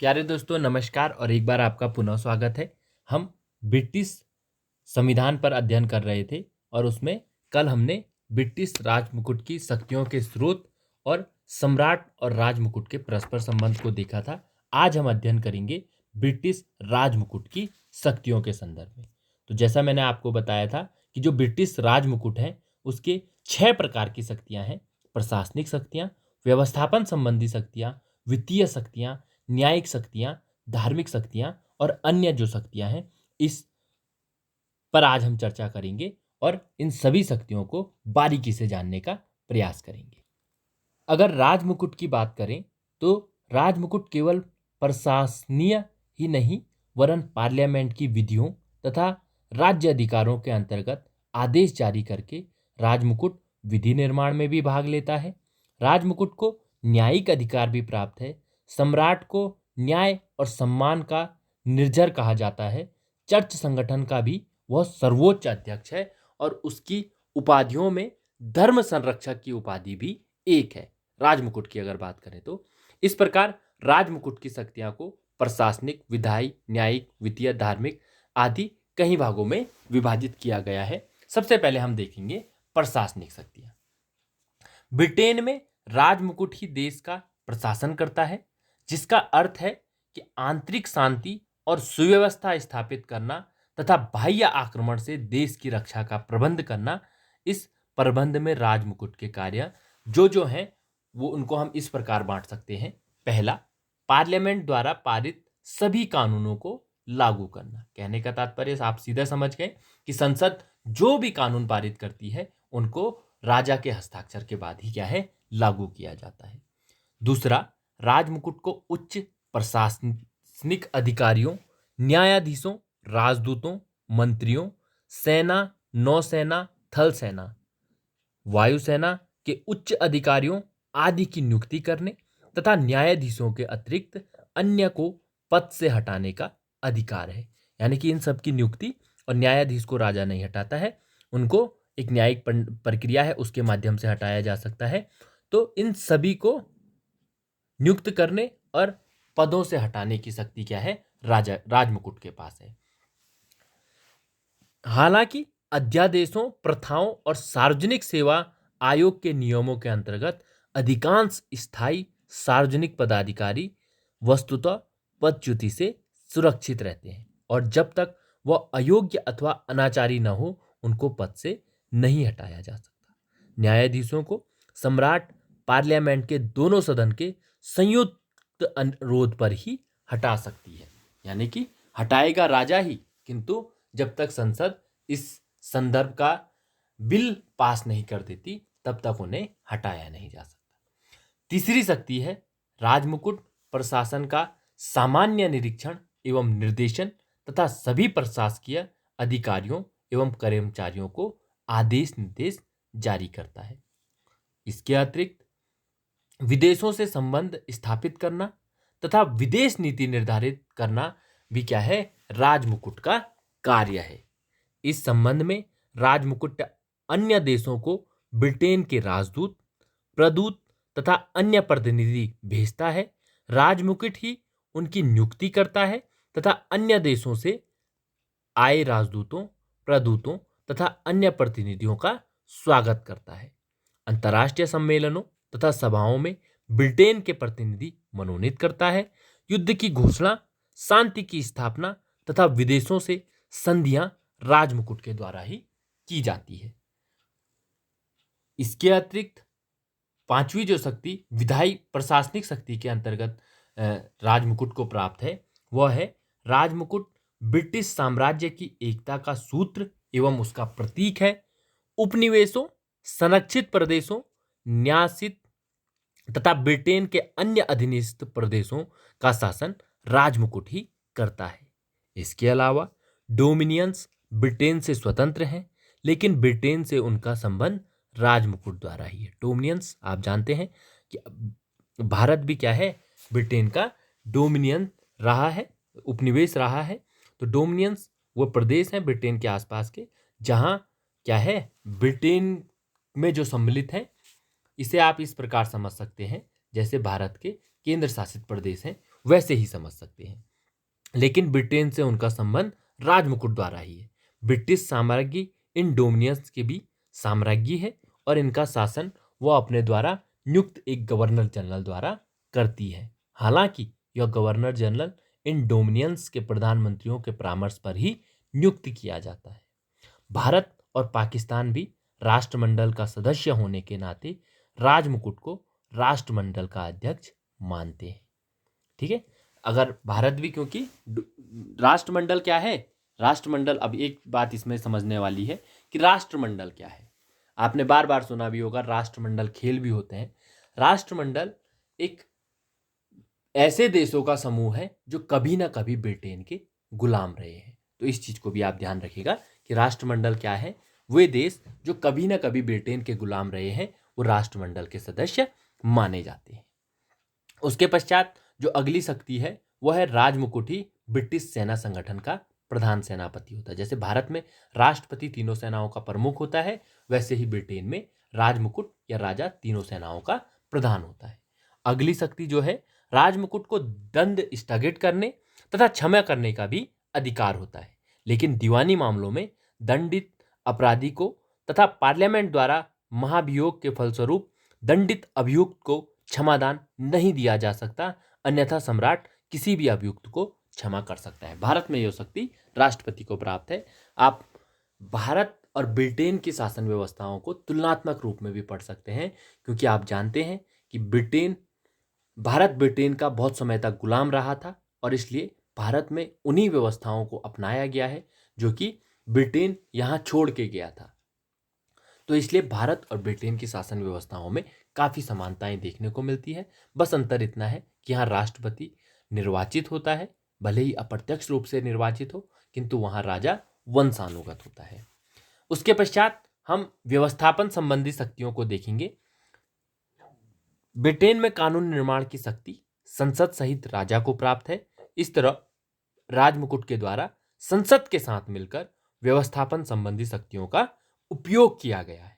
प्यारे दोस्तों नमस्कार और एक बार आपका पुनः स्वागत है। हम ब्रिटिश संविधान पर अध्ययन कर रहे थे और उसमें कल हमने ब्रिटिश राजमुकुट की शक्तियों के स्रोत और सम्राट और राजमुकुट के परस्पर संबंध को देखा था। आज हम अध्ययन करेंगे ब्रिटिश राजमुकुट की शक्तियों के संदर्भ में। तो जैसा मैंने आपको बताया था कि जो ब्रिटिश राजमुकुट है उसके 6 प्रकार की शक्तियां हैं। प्रशासनिक शक्तियां, व्यवस्थापन संबंधी शक्तियां, वित्तीय शक्तियां, न्यायिक शक्तियां, धार्मिक शक्तियां और अन्य जो शक्तियां हैं, इस पर आज हम चर्चा करेंगे और इन सभी शक्तियों को बारीकी से जानने का प्रयास करेंगे। अगर राजमुकुट की बात करें तो राजमुकुट केवल प्रशासनीय ही नहीं वरन पार्लियामेंट की विधियों तथा राज्य अधिकारों के अंतर्गत आदेश जारी करके राजमुकुट विधि निर्माण में भी भाग लेता है। राजमुकुट को न्यायिक अधिकार भी प्राप्त है। सम्राट को न्याय और सम्मान का निर्जर कहा जाता है। चर्च संगठन का भी वह सर्वोच्च अध्यक्ष है और उसकी उपाधियों में धर्म संरक्षक की उपाधि भी एक है। राजमुकुट की अगर बात करें तो इस प्रकार राजमुकुट की शक्तियां को प्रशासनिक, विधायी, न्यायिक, वित्तीय, धार्मिक आदि कई भागों में विभाजित किया गया है। सबसे पहले हम देखेंगे प्रशासनिक शक्तियां। ब्रिटेन में राजमुकुट ही देश का प्रशासन करता है, जिसका अर्थ है कि आंतरिक शांति और सुव्यवस्था स्थापित करना तथा बाह्य आक्रमण से देश की रक्षा का प्रबंध करना। इस प्रबंध में राजमुकुट के कार्य जो हैं वो उनको हम इस प्रकार बांट सकते हैं। पहला, पार्लियामेंट द्वारा पारित सभी कानूनों को लागू करना। कहने का तात्पर्य आप सीधा समझ गए कि संसद जो भी कानून पारित करती है उनको राजा के हस्ताक्षर के बाद ही क्या है, लागू किया जाता है। दूसरा, राजमुकुट को उच्च प्रशासनिक अधिकारियों, न्यायाधीशों, राजदूतों, मंत्रियों, सेना, नौसेना, थल सेना, वायुसेना के उच्च अधिकारियों आदि की नियुक्ति करने तथा न्यायाधीशों के अतिरिक्त अन्य को पद से हटाने का अधिकार है। यानी कि इन सब की नियुक्ति और न्यायाधीश को राजा नहीं हटाता है, उनको एक न्यायिक प्रक्रिया है उसके माध्यम से हटाया जा सकता है। तो इन सभी को नियुक्त करने और पदों से हटाने की शक्ति क्या है, राजमुकुट के पास है। हालांकि अध्यादेशों, प्रथाओं और सार्वजनिक सेवा आयोग के नियमों के अंतर्गत अधिकांश स्थायी सार्वजनिक पदाधिकारी वस्तुतः पदच्युति से सुरक्षित रहते हैं और जब तक वह अयोग्य अथवा अनाचारी न हो उनको पद से नहीं हटाया जा सकता। न्यायाधीशों को सम्राट पार्लियामेंट के दोनों सदन के संयुक्त अनुरोध पर ही हटा सकती है। यानी कि हटाएगा राजा ही, किंतु जब तक संसद इस संदर्भ का बिल पास नहीं कर देती तब तक उन्हें हटाया नहीं जा सकता। तीसरी शक्ति है राजमुकुट प्रशासन का सामान्य निरीक्षण एवं निर्देशन तथा सभी प्रशासकीय अधिकारियों एवं कर्मचारियों को आदेश निर्देश जारी करता है। इसके अतिरिक्त विदेशों से संबंध स्थापित करना तथा विदेश नीति निर्धारित करना भी क्या है, राजमुकुट का कार्य है। इस संबंध में राजमुकुट अन्य देशों को ब्रिटेन के राजदूत, प्रदूत तथा अन्य प्रतिनिधि भेजता है। राजमुकुट ही उनकी नियुक्ति करता है तथा अन्य देशों से आए राजदूतों, प्रदूतों तथा अन्य प्रतिनिधियों का स्वागत करता है। अंतर्राष्ट्रीय सम्मेलनों तथा सभाओं में ब्रिटेन के प्रतिनिधि मनोनीत करता है। युद्ध की घोषणा, शांति की स्थापना तथा विदेशों से संधियां राजमुकुट के द्वारा ही की जाती है। इसके अतिरिक्त पांचवी जो शक्ति विधायी प्रशासनिक शक्ति के अंतर्गत राजमुकुट को प्राप्त है वह है राजमुकुट ब्रिटिश साम्राज्य की एकता का सूत्र एवं उसका प्रतीक है। उपनिवेशों, संरक्षित प्रदेशों, न्यासित तथा ब्रिटेन के अन्य अधीनस्थ प्रदेशों का शासन राजमुकुट ही करता है। इसके अलावा डोमिनियंस ब्रिटेन से स्वतंत्र हैं, लेकिन ब्रिटेन से उनका संबंध राजमुकुट द्वारा ही है। डोमिनियंस आप जानते हैं कि भारत भी क्या है, ब्रिटेन का डोमिनियन रहा है, उपनिवेश रहा है। तो डोमिनियंस वो प्रदेश हैं ब्रिटेन के आसपास के जहां क्या है, ब्रिटेन में जो सम्मिलित है। इसे आप इस प्रकार समझ सकते हैं जैसे भारत के केंद्र शासित प्रदेश हैं वैसे ही समझ सकते हैं। लेकिन ब्रिटेन से उनका संबंध राजमुकुट द्वारा ही है। ब्रिटिश साम्राज्य इन डोमिनियंस के भी साम्राज्य है और इनका शासन वो अपने द्वारा नियुक्त एक गवर्नर जनरल द्वारा करती है। हालांकि यह गवर्नर जनरल इन डोमिनियंस के प्रधानमंत्रियों के परामर्श पर ही नियुक्त किया जाता है। भारत और पाकिस्तान भी राष्ट्रमंडल का सदस्य होने के नाते राजमुकुट को राष्ट्रमंडल का अध्यक्ष मानते हैं। ठीक है, अगर भारत भी, क्योंकि राष्ट्रमंडल क्या है, राष्ट्रमंडल, अब एक बात इसमें समझने वाली है कि राष्ट्रमंडल क्या है। आपने बार बार सुना भी होगा, राष्ट्रमंडल खेल भी होते हैं। राष्ट्रमंडल एक ऐसे देशों का समूह है जो कभी ना कभी ब्रिटेन के गुलाम रहे हैं। तो इस चीज को भी आप ध्यान रखिएगा कि राष्ट्रमंडल क्या है। वे देश जो कभी ना कभी ब्रिटेन के गुलाम रहे हैं वो राष्ट्रमंडल के सदस्य माने जाते हैं। उसके पश्चात जो अगली शक्ति है वह है राजमुकुट ही ब्रिटिश सेना संगठन का प्रधान सेनापति होता है। जैसे भारत में राष्ट्रपति तीनों सेनाओं का प्रमुख होता है, वैसे ही ब्रिटेन में राजमुकुट या राजा तीनों सेनाओं का प्रधान होता है। अगली शक्ति जो है, राजमुकुट को दंड स्थगित करने तथा क्षमा करने का भी अधिकार होता है, लेकिन दीवानी मामलों में दंडित अपराधी को तथा पार्लियामेंट द्वारा महाभियोग के फलस्वरूप दंडित अभियुक्त को क्षमादान नहीं दिया जा सकता, अन्यथा सम्राट किसी भी अभियुक्त को क्षमा कर सकता है। भारत में यह शक्ति राष्ट्रपति को प्राप्त है। आप भारत और ब्रिटेन की शासन व्यवस्थाओं को तुलनात्मक रूप में भी पढ़ सकते हैं, क्योंकि आप जानते हैं कि भारत ब्रिटेन का बहुत समय तक गुलाम रहा था और इसलिए भारत में उन्हीं व्यवस्थाओं को अपनाया गया है जो कि ब्रिटेन यहाँ छोड़ के गया था। तो इसलिए भारत और ब्रिटेन की शासन व्यवस्थाओं में काफ़ी समानताएं देखने को मिलती है। बस अंतर इतना है कि यहाँ राष्ट्रपति निर्वाचित होता है, भले ही अप्रत्यक्ष रूप से निर्वाचित हो, किंतु वहाँ राजा वंशानुगत होता है। उसके पश्चात हम व्यवस्थापन संबंधी शक्तियों को देखेंगे। ब्रिटेन में कानून निर्माण की शक्ति संसद सहित राजा को प्राप्त है। इस तरह राजमुकुट के द्वारा संसद के साथ मिलकर व्यवस्थापन संबंधी शक्तियों का उपयोग किया गया है।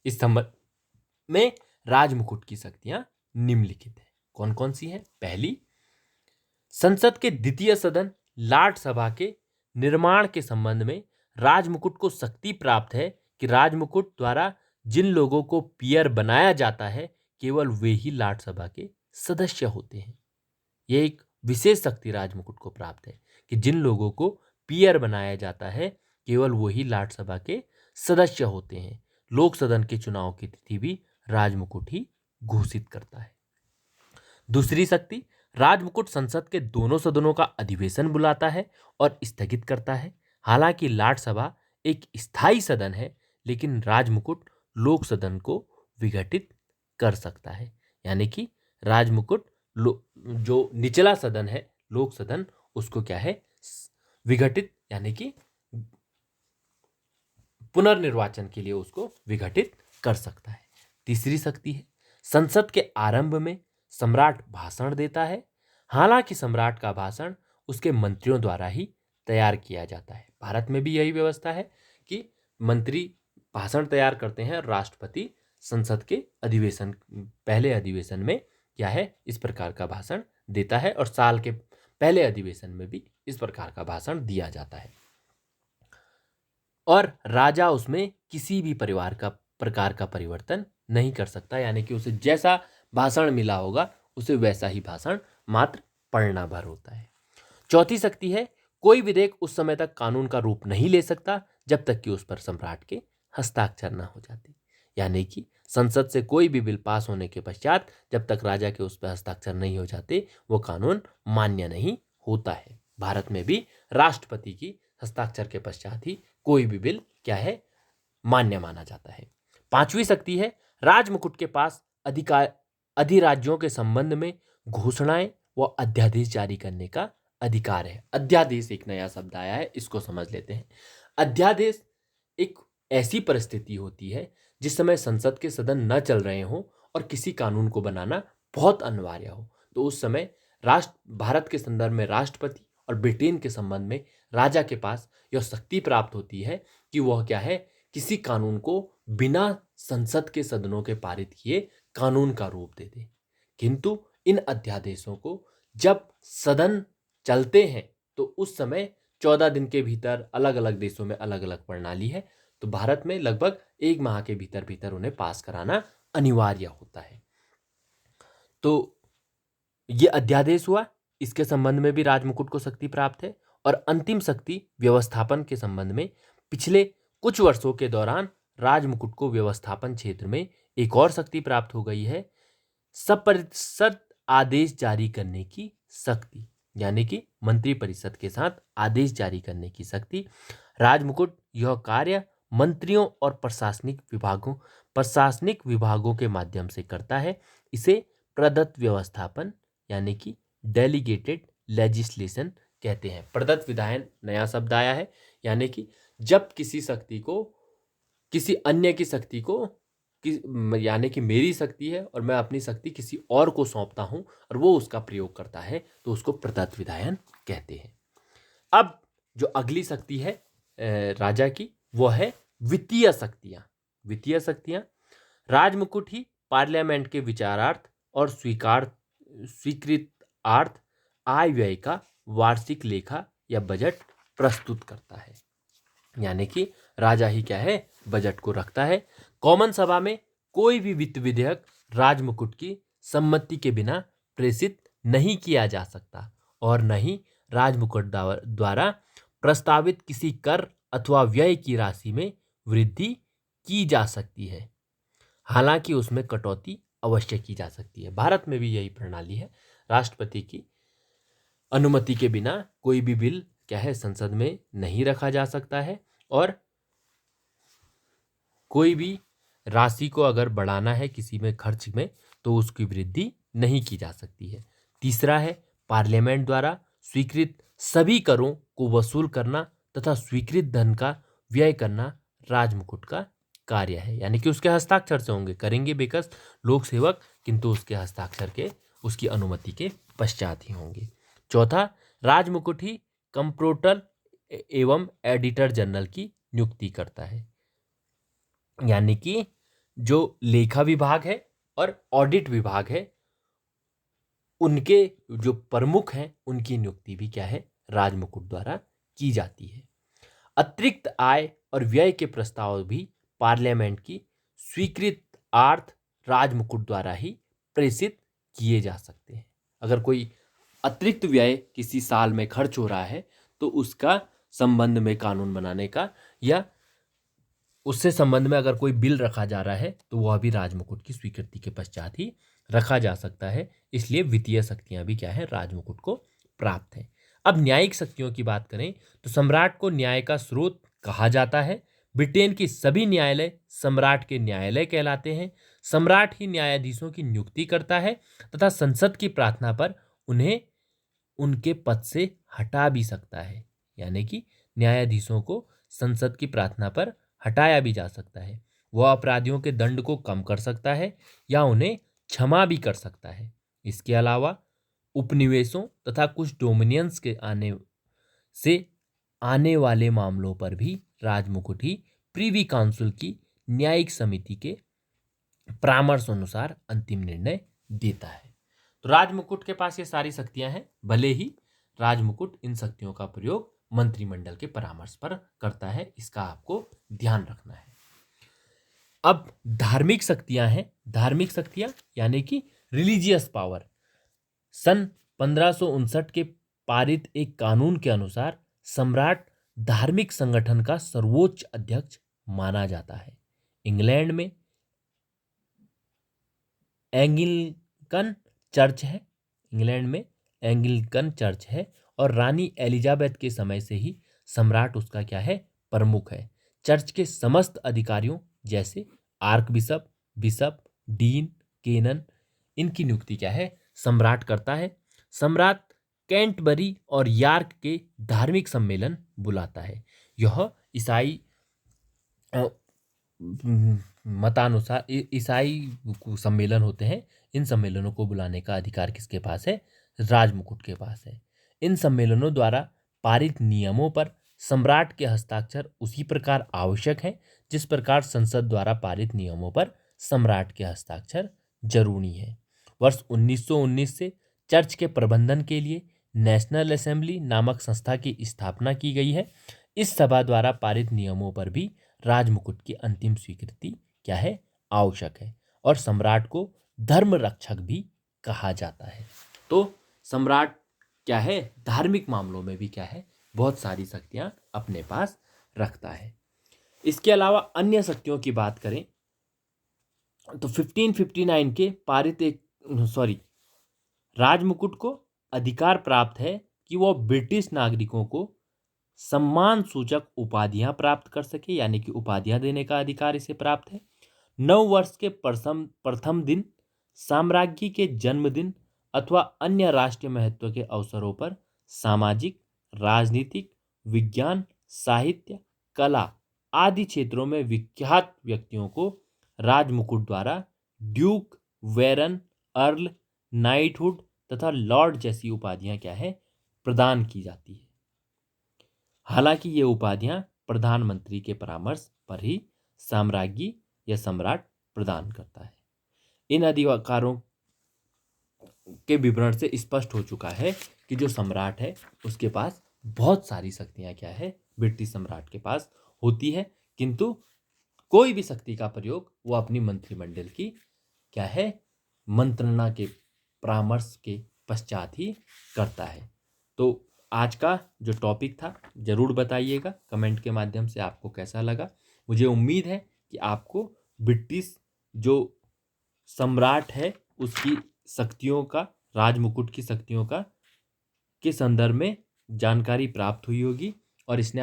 इस संबंध में राजमुकुट की शक्तियां निम्नलिखित हैं। कौन कौन सी हैं? पहली, संसद के द्वितीय सदन लॉर्ड सभा के निर्माण के संबंध में राजमुकुट को शक्ति प्राप्त है कि राजमुकुट द्वारा जिन लोगों को पियर बनाया जाता है केवल वे ही लॉर्ड सभा के सदस्य होते हैं। यह एक विशेष शक्ति राजमुकुट को प्राप्त है कि जिन लोगों को पियर बनाया जाता है केवल वही लॉर्ड सभा के सदस्य होते हैं। लोक सदन के चुनाव की तिथि भी राजमुकुट ही घोषित करता है। दूसरी शक्ति, राजमुकुट संसद के दोनों सदनों का अधिवेशन बुलाता है और स्थगित करता है। हालांकि लॉर्ड सभा एक स्थायी सदन है, लेकिन राजमुकुट लोक सदन को विघटित कर सकता है। यानी कि राजमुकुट जो निचला सदन है लोक सदन, उसको क्या है, विघटित, यानी कि पुनर्निर्वाचन के लिए उसको विघटित कर सकता है। तीसरी शक्ति है, संसद के आरंभ में सम्राट भाषण देता है। हालांकि सम्राट का भाषण उसके मंत्रियों द्वारा ही तैयार किया जाता है। भारत में भी यही व्यवस्था है कि मंत्री भाषण तैयार करते हैं और राष्ट्रपति संसद के अधिवेशन, पहले अधिवेशन में क्या है, इस प्रकार का भाषण देता है और साल के पहले अधिवेशन में भी इस प्रकार का भाषण दिया जाता है। और राजा उसमें किसी भी प्रकार का परिवर्तन नहीं कर सकता, यानी कि उसे जैसा भाषण मिला होगा उसे वैसा ही भाषण मात्र पढ़ना भर होता है। चौथी शक्ति है, कोई विधेयक उस समय तक कानून का रूप नहीं ले सकता जब तक कि उस पर सम्राट के हस्ताक्षर न हो जाते। यानी कि संसद से कोई भी बिल पास होने के पश्चात जब तक राजा के उस पर हस्ताक्षर नहीं हो जाते वो कानून मान्य नहीं होता है। भारत में भी राष्ट्रपति की हस्ताक्षर के पश्चात ही कोई भी बिल क्या है, मान्य माना जाता है। पांचवी शक्ति है, राजमुकुट के पास अधिराज्यों के संबंध में घोषणाएं व अध्यादेश जारी करने का अधिकार है। अध्यादेश एक नया शब्द आया है, इसको समझ लेते हैं। अध्यादेश एक ऐसी परिस्थिति होती है जिस समय संसद के सदन न चल रहे हों और किसी कानून को बनाना बहुत अनिवार्य हो, तो उस समय भारत के संदर्भ में राष्ट्रपति और ब्रिटेन के संबंध में राजा के पास यह शक्ति प्राप्त होती है कि वह क्या है, किसी कानून को बिना संसद के सदनों के पारित किए कानून का रूप दे दे। किंतु इन अध्यादेशों को जब सदन चलते हैं तो उस समय 14 दिन के भीतर, अलग अलग देशों में अलग अलग प्रणाली है, तो भारत में लगभग 1 माह के भीतर भीतर उन्हें पास कराना अनिवार्य होता है। तो ये अध्यादेश हुआ, इसके संबंध में भी राजमुकुट को शक्ति प्राप्त है। और अंतिम शक्ति व्यवस्थापन के संबंध में पिछले कुछ वर्षों के दौरान राजमुकुट को व्यवस्थापन क्षेत्र में एक और शक्ति प्राप्त हो गई है, सपरिषद आदेश जारी करने की शक्ति, यानी कि मंत्रिपरिषद के साथ आदेश जारी करने की शक्ति। राजमुकुट यह कार्य मंत्रियों और प्रशासनिक विभागों के माध्यम से करता है। इसे प्रदत्त व्यवस्थापन यानी कि डेलीगेटेड लेजिस्लेशन कहते हैं। प्रदत्त विधायन नया शब्द आया है, यानी कि जब किसी शक्ति को किसी अन्य की शक्ति को यानी कि मेरी शक्ति है और मैं अपनी शक्ति किसी और को सौंपता हूं और वो उसका प्रयोग करता है, तो उसको प्रदत्त विधायन कहते हैं। अब जो अगली शक्ति है राजा की, वो है वित्तीय शक्तियां। वित्तीय शक्तियां, राजमुकुट ही पार्लियामेंट के विचारार्थ और स्वीकृतार्थ आय व्यय का वार्षिक लेखा या बजट प्रस्तुत करता है, यानी कि राजा ही क्या है, बजट को रखता है। कॉमन सभा में कोई भी वित्त विधेयक राजमुकुट की सम्मति के बिना प्रेषित नहीं किया जा सकता और न ही राजमुकुट द्वारा प्रस्तावित किसी कर अथवा व्यय की राशि में वृद्धि की जा सकती है, हालांकि उसमें कटौती अवश्य की जा सकती है। भारत में भी यही प्रणाली है, राष्ट्रपति की अनुमति के बिना कोई भी बिल क्या है, संसद में नहीं रखा जा सकता है और कोई भी राशि को अगर बढ़ाना है किसी में खर्च में, तो उसकी वृद्धि नहीं की जा सकती है। तीसरा है पार्लियामेंट द्वारा स्वीकृत सभी करों को वसूल करना तथा स्वीकृत धन का व्यय करना राजमुकुट का कार्य है, यानी कि उसके हस्ताक्षर से होंगे, करेंगे बेकस लोक सेवक, किंतु उसके हस्ताक्षर के, उसकी अनुमति के पश्चात ही होंगे। चौथा, राजमुकुट ही कंप्ट्रोलर एवं एडिटर जनरल की नियुक्ति करता है, यानी कि जो लेखा विभाग है और ऑडिट विभाग है, उनके जो प्रमुख हैं उनकी नियुक्ति भी क्या है, राजमुकुट द्वारा की जाती है। अतिरिक्त आय और व्यय के प्रस्ताव भी पार्लियामेंट की स्वीकृत अर्थ राजमुकुट द्वारा ही प्रेषित किए जा सकते हैं। अगर कोई अतिरिक्त व्यय किसी साल में खर्च हो रहा है तो उसका संबंध में कानून बनाने का या उससे संबंध में अगर कोई बिल रखा जा रहा है तो वह भी राजमुकुट की स्वीकृति के पश्चात ही रखा जा सकता है। इसलिए वित्तीय शक्तियां भी क्या है, राजमुकुट को प्राप्त है। अब न्यायिक शक्तियों की बात करें तो सम्राट को न्याय का स्रोत कहा जाता है। ब्रिटेन की सभी न्यायालय सम्राट के न्यायालय कहलाते हैं। सम्राट ही न्यायाधीशों की नियुक्ति करता है तथा संसद की प्रार्थना पर उन्हें उनके पद से हटा भी सकता है, यानी कि न्यायाधीशों को संसद की प्रार्थना पर हटाया भी जा सकता है। वह अपराधियों के दंड को कम कर सकता है या उन्हें क्षमा भी कर सकता है। इसके अलावा उपनिवेशों तथा कुछ डोमिनियंस के आने वाले मामलों पर भी राजमुकुट ही प्रीवी काउंसिल की न्यायिक समिति के परामर्श अनुसार अंतिम निर्णय देता है। तो राजमुकुट के पास ये सारी शक्तियां हैं, भले ही राजमुकुट इन शक्तियों का प्रयोग मंत्रिमंडल के परामर्श पर करता है, इसका आपको ध्यान रखना है। अब धार्मिक शक्तियां हैं। धार्मिक शक्तियां यानी कि रिलीजियस पावर। सन 1559 के पारित एक कानून के अनुसार सम्राट धार्मिक संगठन का सर्वोच्च अध्यक्ष माना जाता है। इंग्लैंड में एंग्लिकन चर्च है और रानी एलिजाबेथ के समय से ही सम्राट उसका क्या है, प्रमुख है। चर्च के समस्त अधिकारियों जैसे आर्क बिशप, डीन, केनन, इनकी नियुक्ति क्या है, सम्राट करता है। सम्राट कैंटबरी और यॉर्क के धार्मिक सम्मेलन बुलाता है। यह ईसाई मतानुसार ईसाई सम्मेलन होते हैं। इन सम्मेलनों को बुलाने का अधिकार किसके पास है, राजमुकुट के पास है। इन सम्मेलनों द्वारा पारित नियमों पर सम्राट के हस्ताक्षर उसी प्रकार आवश्यक है जिस प्रकार संसद द्वारा पारित नियमों पर सम्राट के हस्ताक्षर जरूरी है। वर्ष 1919 से चर्च के प्रबंधन के लिए नेशनल असेंबली नामक संस्था की स्थापना की गई है। इस सभा द्वारा पारित नियमों पर भी राजमुकुट की अंतिम स्वीकृति क्या है, आवश्यक है। और सम्राट को धर्म रक्षक भी कहा जाता है। तो सम्राट क्या है, धार्मिक मामलों में भी क्या है, बहुत सारी शक्तियां अपने पास रखता है। इसके अलावा अन्य शक्तियों की बात करें तो 1559 के पारित एक राजमुकुट को अधिकार प्राप्त है कि वह ब्रिटिश नागरिकों को सम्मान सूचक उपाधियां प्राप्त कर सके, यानी कि उपाधियां देने का अधिकार इसे प्राप्त है। 9 वर्ष के प्रथम दिन, साम्राज्ञी के जन्मदिन अथवा अन्य राष्ट्रीय महत्व के अवसरों पर सामाजिक, राजनीतिक, विज्ञान, साहित्य, कला आदि क्षेत्रों में विख्यात व्यक्तियों को राजमुकुट द्वारा ड्यूक, वेरन, अर्ल, नाइटहुड तथा लॉर्ड जैसी उपाधियां क्या है, प्रदान की जाती है। हालांकि ये उपाधियां प्रधानमंत्री के परामर्श पर ही साम्राज्ञी या सम्राट प्रदान करता है। इन अधिकारों के विवरण से स्पष्ट हो चुका है कि जो सम्राट है उसके पास बहुत सारी शक्तियां क्या है, ब्रिटिश सम्राट के पास होती है, किंतु कोई भी शक्ति का प्रयोग वो अपनी मंत्रिमंडल की क्या है, मंत्रणा के परामर्श के पश्चात ही करता है। तो आज का जो टॉपिक था जरूर बताइएगा कमेंट के माध्यम से आपको कैसा लगा। मुझे उम्मीद है कि आपको ब्रिटिश जो सम्राट है उसकी शक्तियों का, राजमुकुट की शक्तियों का के संदर्भ में जानकारी प्राप्त हुई होगी और इस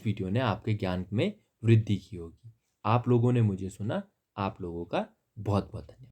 वीडियो ने आपके ज्ञान में वृद्धि की होगी। आप लोगों ने मुझे सुना, आप लोगों का बहुत बहुत धन्यवाद।